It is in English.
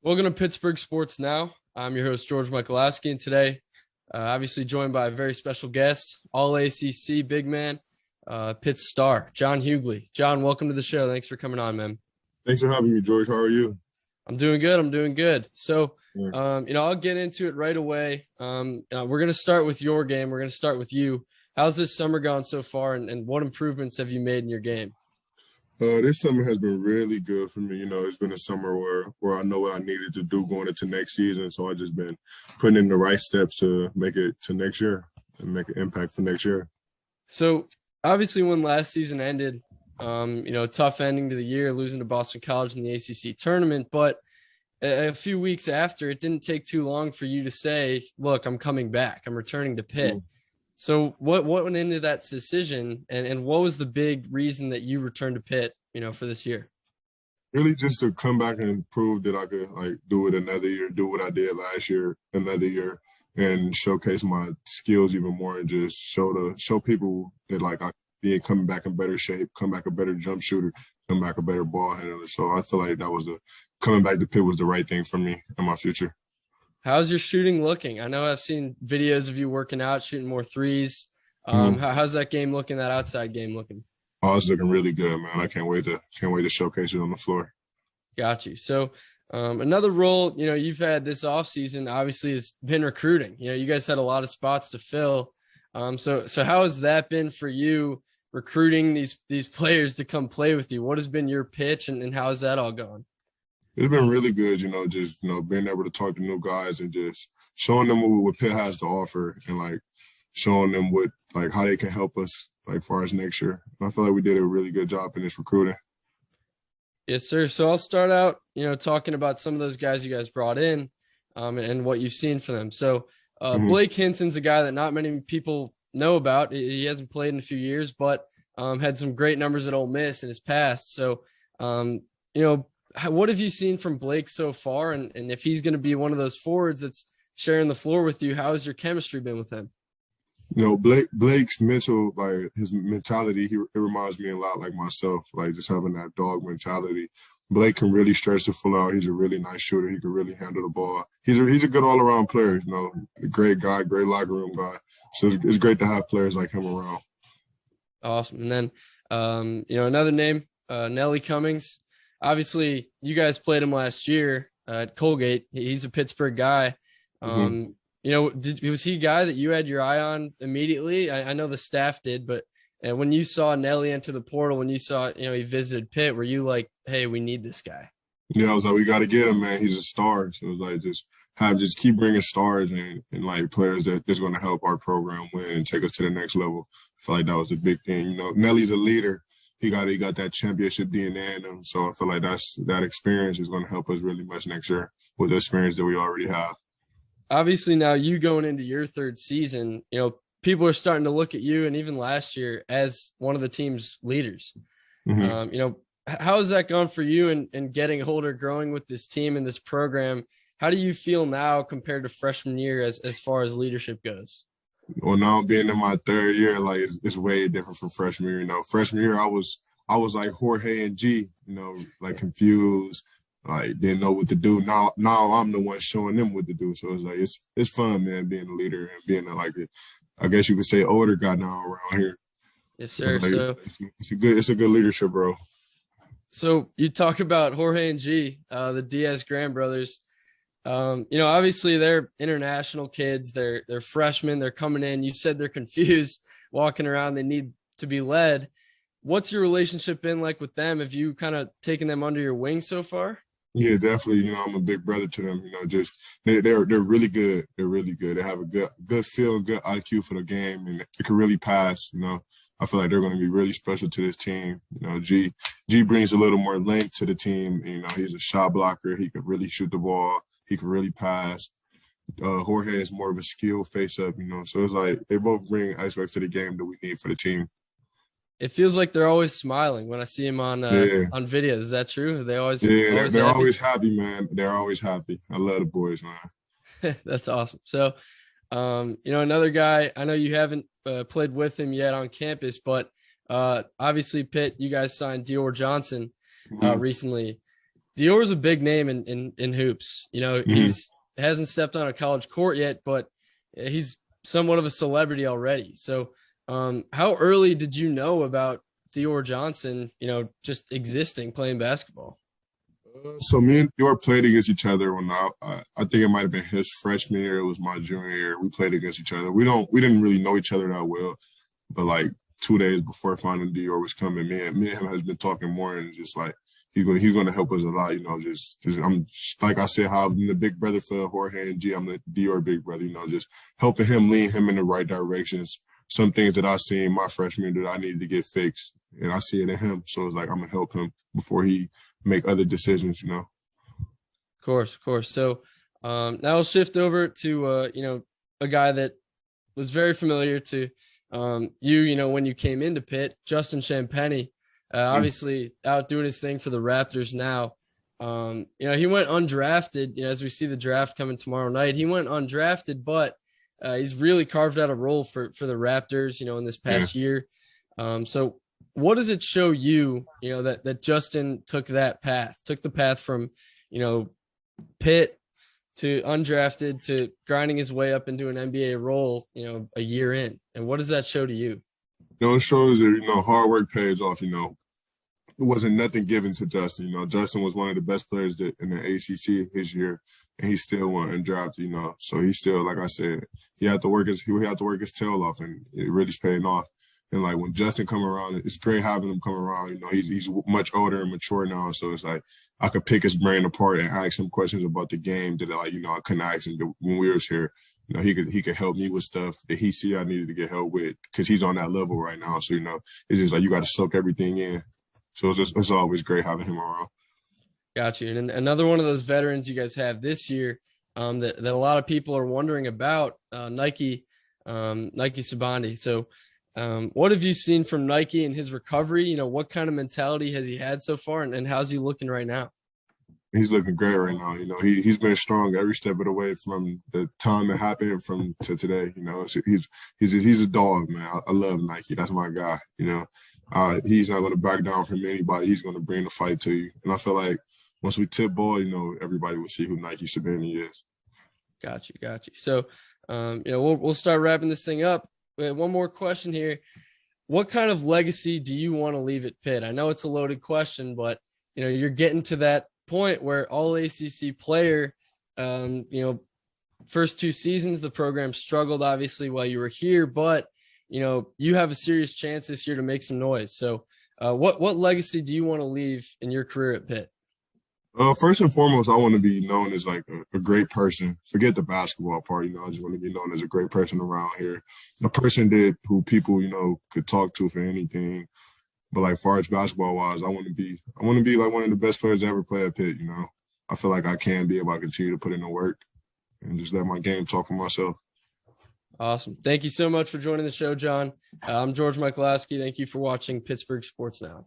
Welcome to Pittsburgh Sports Now. I'm your host, George Michalowski, and today, obviously joined by a very special guest, All ACC big man, Pitt star, John Hugley. John, welcome to the show. Thanks for coming on, man. Thanks for having me, George. How are you? I'm doing good. So, Yeah. I'll get into it right away. We're going to start with your game. We're going to start with you. How's this summer gone so far, and what improvements have you made in your game? This summer has been really good for me. It's been a summer where I know what I needed to do going into next season. So I've just been putting in the right steps to make it to next year and make an impact for next year. So obviously when last season ended, tough ending to the year, losing to Boston College in the ACC tournament, but a few weeks after, it didn't take too long for you to say, look, I'm coming back. I'm returning to Pitt. Mm. So what went into that decision, and what was the big reason that you returned to Pitt, for this year? Really just to come back and prove that I could do it another year, do what I did last year, another year, and showcase my skills even more and just show people that I be coming back in better shape, come back a better jump shooter, come back a better ball handler. So I feel like that was coming back to Pitt was the right thing for me in my future. How's your shooting looking? I know I've seen videos of you working out, shooting more threes. How's that game looking, that outside game looking? Oh, it's looking really good, man. I can't wait to showcase it on the floor. Got you. So another role, you've had this offseason obviously has been recruiting. You guys had a lot of spots to fill. So how has that been for you, recruiting these players to come play with you? What has been your pitch, and how has that all gone? It's been really good, just being able to talk to new guys and just showing them what Pitt has to offer and showing them what how they can help us far as next year. And I feel like we did a really good job in this recruiting. Yes, sir. So I'll start out, talking about some of those guys you guys brought in, and what you've seen for them. So Blake Henson's a guy that not many people know about. He hasn't played in a few years, but had some great numbers at Ole Miss in his past. So, what have you seen from Blake so far? And if he's going to be one of those forwards that's sharing the floor with you, how has your chemistry been with him? Blake's mental, his mentality, it reminds me a lot like myself, just having that dog mentality. Blake can really stretch the floor out. He's a really nice shooter. He can really handle the ball. He's a good all-around player, a great guy, great locker room guy. So it's great to have players like him around. Awesome. And then, another name, Nelly Cummings. Obviously, you guys played him last year at Colgate. He's a Pittsburgh guy. Was he a guy that you had your eye on immediately? I know the staff did, but when you saw Nelly enter the portal, when you saw, he visited Pitt, were you like, hey, we need this guy? Yeah, I was like, we got to get him, man. He's a star. So it was just keep bringing stars and players that's going to help our program win and take us to the next level. I feel like that was the big thing. Nelly's a leader. He got that championship DNA in him. So I feel like that experience is going to help us really much next year with the experience that we already have. Obviously, now you going into your third season, people are starting to look at you, and even last year, as one of the team's leaders. How has that gone for you and getting older, growing with this team and this program? How do you feel now compared to freshman year as far as leadership goes? Well, now being in my third year, it's way different from freshman year. Freshman year, I was like Jorge and G, confused, didn't know what to do. Now I'm the one showing them what to do. So it's fun, man, being a leader and being I guess you could say older guy now around here. Yes, sir. It's a good leadership, bro. So you talk about Jorge and G, the Diaz Graham brothers. Obviously they're international kids. They're freshmen. They're coming in. You said they're confused, walking around. They need to be led. What's your relationship been like with them? Have you kind of taken them under your wing so far? Yeah, definitely. I'm a big brother to them. They're really good. They're really good. They have a good feel, good IQ for the game, and they can really pass. I feel like they're going to be really special to this team. G brings a little more length to the team. He's a shot blocker. He could really shoot the ball. He can really pass. Jorge is more of a skill face-up, So it's like they both bring aspects to the game that we need for the team. It feels like they're always smiling when I see them on videos. Is that true? They're always happy, man. They're always happy. I love the boys, man. That's awesome. So, another guy, I know you haven't played with him yet on campus, but obviously Pitt, you guys signed Theor Johnson recently. Dior's a big name in hoops. You know, he's hasn't stepped on a college court yet, but he's somewhat of a celebrity already. So how early did you know about Theor Johnson, you know, just existing, playing basketball? So me and Dior played against each other when I think it might have been his freshman year. It was my junior year. We played against each other. We didn't really know each other that well, but like 2 days before finding Dior was coming, me and him has been talking more, and just like he's going to help us a lot. You know, just I'm just, like I said, how I'm the big brother for Jorge and G. I'm the Dior big brother. You know, just helping him, lead him in the right directions. Some things that I seen my freshman that I needed to get fixed, and I see it in him. So it's like I'm gonna help him before he make other decisions. You know. Of course. So now we'll shift over to you know, a guy that was very familiar to you know, when you came into Pitt, Justin Champagnie, obviously out doing his thing for the Raptors now. You know, he went undrafted, you know, as we see the draft coming tomorrow night. He went undrafted, but he's really carved out a role for the Raptors, you know, in this past year. So what does it show you, you know, that Justin took the path from, you know, Pitt to undrafted to grinding his way up into an NBA role, you know, a year in? And what does that show to you? You know, it shows that, you know, hard work pays off. You know, it wasn't nothing given to Justin. You know, Justin was one of the best players in the ACC his year, and he still went undrafted. You know, so he still, like I said, he had to work his tail off, and it really's paying off. And like when Justin come around, it's great having him come around. You know, he's much older and mature now, so it's like I could pick his brain apart and ask him questions about the game that, like, you know, I couldn't ask him when we was here. You know, he could help me with stuff that he see I needed to get help with, because he's on that level right now. So, you know, it's just like you got to soak everything in. So it's always great having him around. Got you. And another one of those veterans you guys have this year that a lot of people are wondering about, Nike Sibande. So what have you seen from Nike and his recovery? You know, what kind of mentality has he had so far, and how's he looking right now? He's looking great right now. You know, he's been strong every step of the way from the time it happened to today. You know, so he's a dog, man. I love Nike. That's my guy. You know, he's not going to back down from anybody. He's going to bring the fight to you. And I feel like once we tip ball, you know, everybody will see who Nike Sibande is. Got you. So, you know, we'll start wrapping this thing up. We have one more question here. What kind of legacy do you want to leave at Pitt? I know it's a loaded question, but, you know, you're getting to that point where all ACC player, you know, first 2 seasons, the program struggled obviously while you were here, but, you know, you have a serious chance this year to make some noise. So what legacy do you want to leave in your career at Pitt? First and foremost, I want to be known as like a great person. Forget the basketball part, you know. I just want to be known as a great person around here, a person who people, you know, could talk to for anything. But like far as basketball wise, I want to be like one of the best players to ever play at Pitt. You know, I feel like I can be if I continue to put in the work and just let my game talk for myself. Awesome. Thank you so much for joining the show, John. I'm George Michalowski. Thank you for watching Pittsburgh Sports Now.